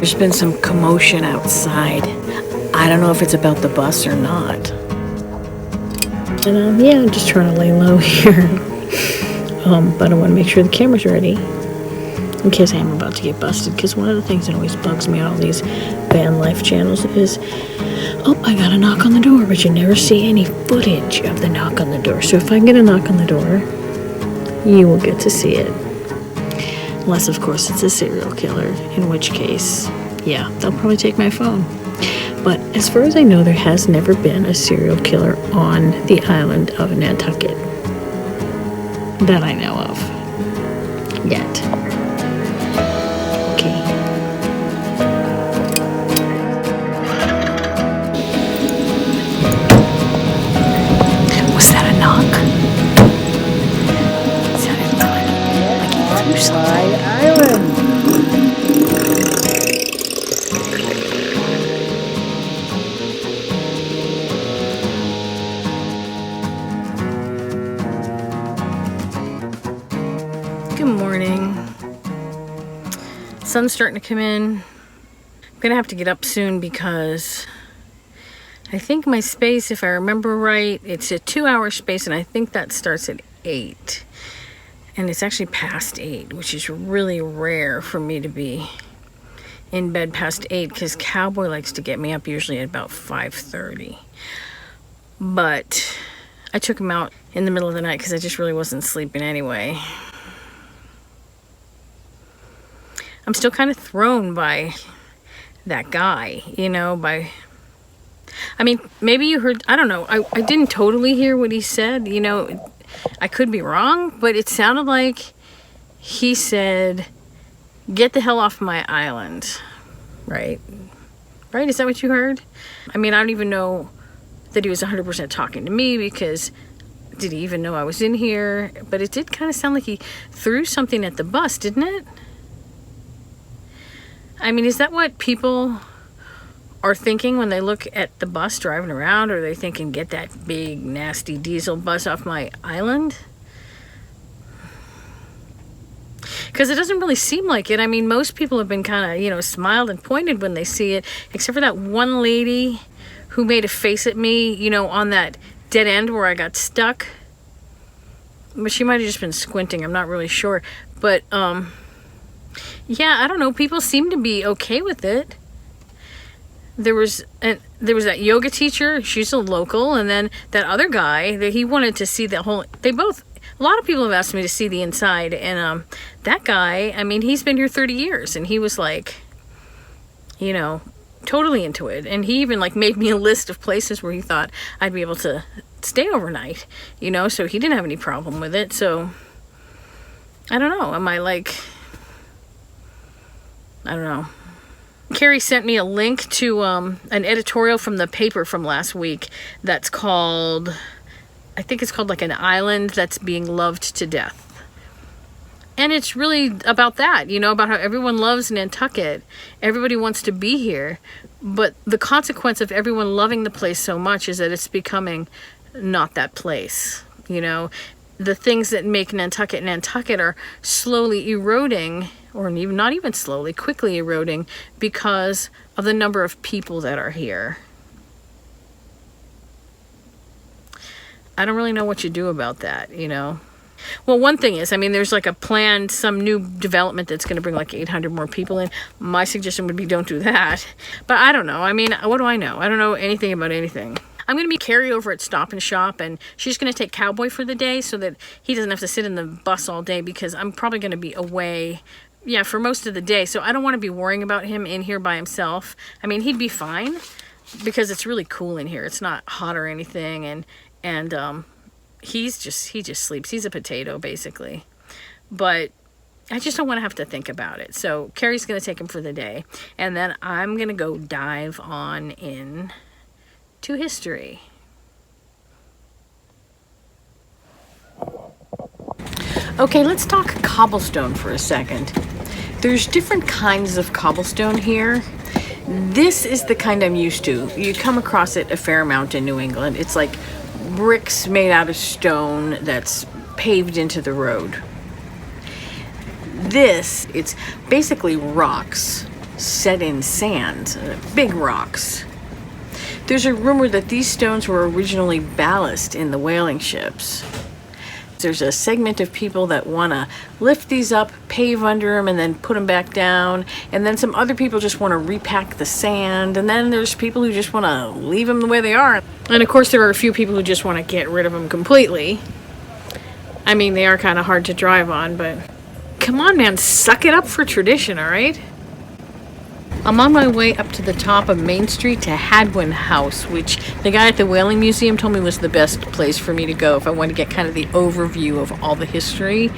There's been some commotion outside. I don't know if it's about the bus or not. And yeah, I'm just trying to lay low here. But I want to make sure the camera's ready in case I am about to get busted. Because one of the things that always bugs me on all these van life channels is, oh, I got a knock on the door, but you never see any footage of the knock on the door. So if I get a knock on the door, you will get to see it. Unless, of course, it's a serial killer, in which case, yeah, they'll probably take my phone. But as far as I know, there has never been a serial killer on the island of Nantucket. That I know of. Yet. Okay. Was that a knock? It sounded like he threw something. Island. Good morning. Sun's starting to come in. I'm gonna have to get up soon because I think my space, if I remember right, it's a 2-hour space, and I think that starts at 8. And it's actually past 8, which is really rare for me to be in bed past 8 because Cowboy likes to get me up usually at about 5:30. But I took him out in the middle of the night because I just really wasn't sleeping anyway. I'm still kind of thrown by that guy, you know, I mean, maybe you heard, I don't know, I didn't totally hear what he said, you know, I could be wrong, but it sounded like he said, get the hell off my island, right? Right, is that what you heard? I mean, I don't even know that he was 100% talking to me because did he even know I was in here? But it did kind of sound like he threw something at the bus, didn't it? I mean, is that what people are thinking when they look at the bus driving around? Or are they thinking, get that big, nasty diesel bus off my island? Because it doesn't really seem like it. I mean, most people have been kind of, you know, smiled and pointed when they see it, except for that one lady who made a face at me, you know, on that dead end where I got stuck. But she might have just been squinting. I'm not really sure. But, yeah, I don't know. People seem to be okay with it. There was that yoga teacher. She's a local, and then that other guy that he wanted to see the whole. A lot of people have asked me to see the inside, and that guy. I mean, he's been here 30 years, and he was like, you know, totally into it. And he even like made me a list of places where he thought I'd be able to stay overnight. You know, so he didn't have any problem with it. So I don't know. Am I like? I don't know. Carrie sent me a link to an editorial from the paper from last week that's called, I think it's called like an island that's being loved to death. And it's really about that, you know, about how everyone loves Nantucket. Everybody wants to be here. But the consequence of everyone loving the place so much is that it's becoming not that place, you know. The things that make Nantucket are slowly eroding, or even not even slowly, quickly eroding because of the number of people that are here. I don't really know what you do about that, you know. Well, one thing is, I mean, there's like a planned, some new development that's going to bring like 800 more people in. My suggestion would be don't do that. But I don't know. I mean, what do I know? I don't know anything about anything. I'm going to be Carrie over at Stop and Shop, and she's going to take Cowboy for the day so that he doesn't have to sit in the bus all day because I'm probably going to be away, yeah, for most of the day. So I don't want to be worrying about him in here by himself. I mean, he'd be fine because it's really cool in here. It's not hot or anything, and he just sleeps. He's a potato, basically. But I just don't want to have to think about it. So Carrie's going to take him for the day, and then I'm going to go dive on in to history. Okay, let's talk cobblestone for a second. There's different kinds of cobblestone here. This is the kind I'm used to. You come across it a fair amount in New England. It's like bricks made out of stone that's paved into the road. It's basically rocks set in sand, big rocks. There's a rumor that these stones were originally ballast in the whaling ships. There's a segment of people that want to lift these up, pave under them, and then put them back down. And then some other people just want to repack the sand. And then there's people who just want to leave them the way they are. And of course, there are a few people who just want to get rid of them completely. I mean, they are kind of hard to drive on, but come on, man, suck it up for tradition, all right? I'm on my way up to the top of Main Street to Hadwin House, which the guy at the Whaling Museum told me was the best place for me to go if I want to get kind of the overview of all the history.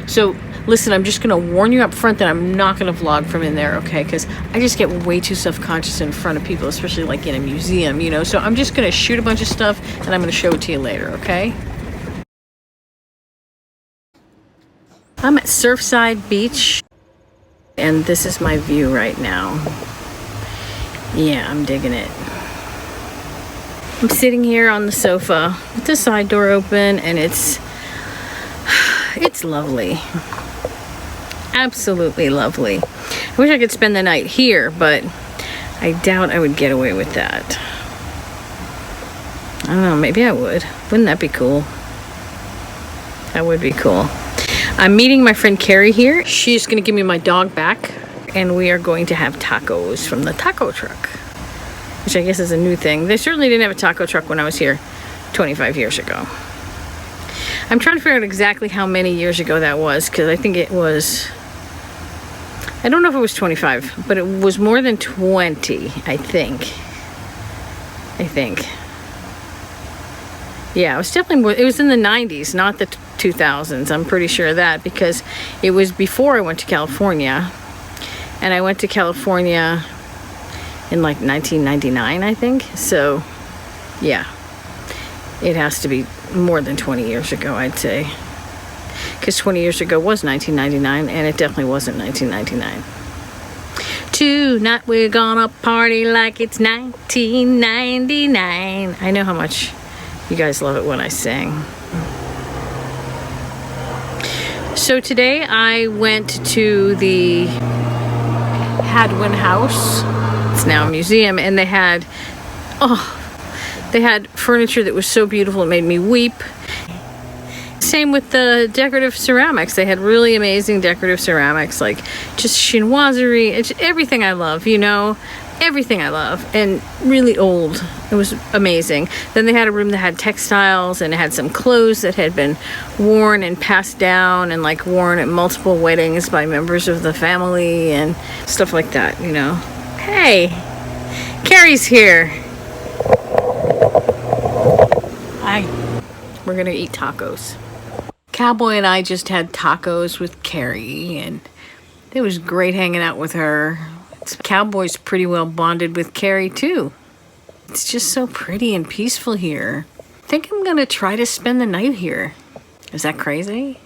So, listen, I'm just going to warn you up front that I'm not going to vlog from in there, okay? Because I just get way too self-conscious in front of people, especially like in a museum, you know? So I'm just going to shoot a bunch of stuff and I'm going to show it to you later, okay? I'm at Surfside Beach. And this is my view right now. Yeah, I'm digging it. I'm sitting here on the sofa with the side door open, and it's lovely. Absolutely lovely. I wish I could spend the night here, but I doubt I would get away with that. I don't know, maybe I would. Wouldn't that be cool? That would be cool. I'm meeting my friend Carrie here. She's going to give me my dog back, and we are going to have tacos from the taco truck, which I guess is a new thing. They certainly didn't have a taco truck when I was here 25 years ago. I'm trying to figure out exactly how many years ago that was, because I think it was, I don't know if it was 25, but it was more than 20, I think. Yeah, it was definitely more, it was in the 90s, not the 2000s. I'm pretty sure of that, because it was before I went to California. And I went to California in like 1999, I think. So, yeah. It has to be more than 20 years ago, I'd say. Because 20 years ago was 1999, and it definitely wasn't 1999. Tonight we're gonna party like it's 1999. I know how much you guys love it when I sing. So today I went to the Hadwin House. It's now a museum, and they had furniture that was so beautiful it made me weep. Same with the decorative ceramics. They had really amazing decorative ceramics, like just chinoiserie. It's everything I love, you know? Everything I love, and really old. It was amazing. Then they had a room that had textiles, and it had some clothes that had been worn and passed down and like worn at multiple weddings by members of the family and stuff like that, you know. Hey, Carrie's here. Hi. We're gonna eat tacos. Cowboy and I just had tacos with Carrie, and it was great hanging out with her. Cowboy's pretty well bonded with Carrie too. It's just so pretty and peaceful here. I think I'm gonna try to spend the night here. Is that crazy?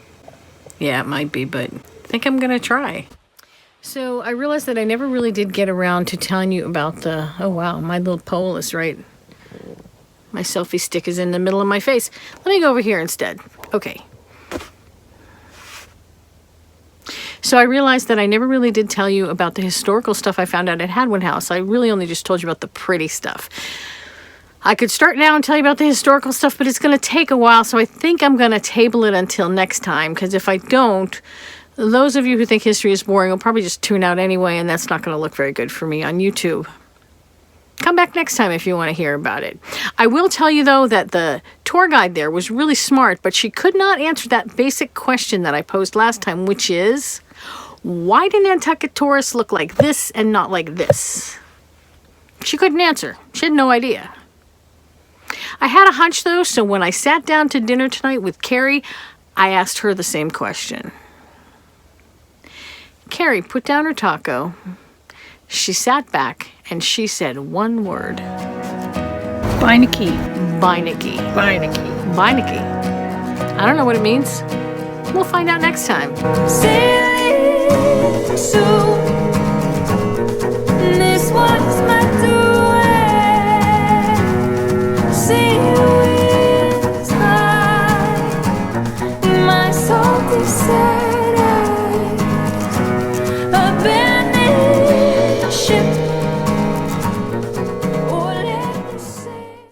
Yeah, it might be, but I think I'm gonna try. So I realized that I never really did get around to telling you about the, oh wow, my little pole is right. My selfie stick is in the middle of my face. Let me go over here instead. Okay. So I realized that I never really did tell you about the historical stuff I found out at Hadwin House. I really only just told you about the pretty stuff. I could start now and tell you about the historical stuff, but it's going to take a while, so I think I'm going to table it until next time, because if I don't, those of you who think history is boring will probably just tune out anyway, and that's not going to look very good for me on YouTube. Come back next time if you want to hear about it. I will tell you, though, that the tour guide there was really smart, but she could not answer that basic question that I posed last time, which is, why do Nantucket tourists look like this and not like this? She couldn't answer. She had no idea. I had a hunch, though, so when I sat down to dinner tonight with Carrie, I asked her the same question. Carrie put down her taco. She sat back and she said one word. Beinecke. Beinecke. Beinecke. Beinecke. I don't know what it means. We'll find out next time. Sailing soon. This was my doing. Sea winds high. My salty side.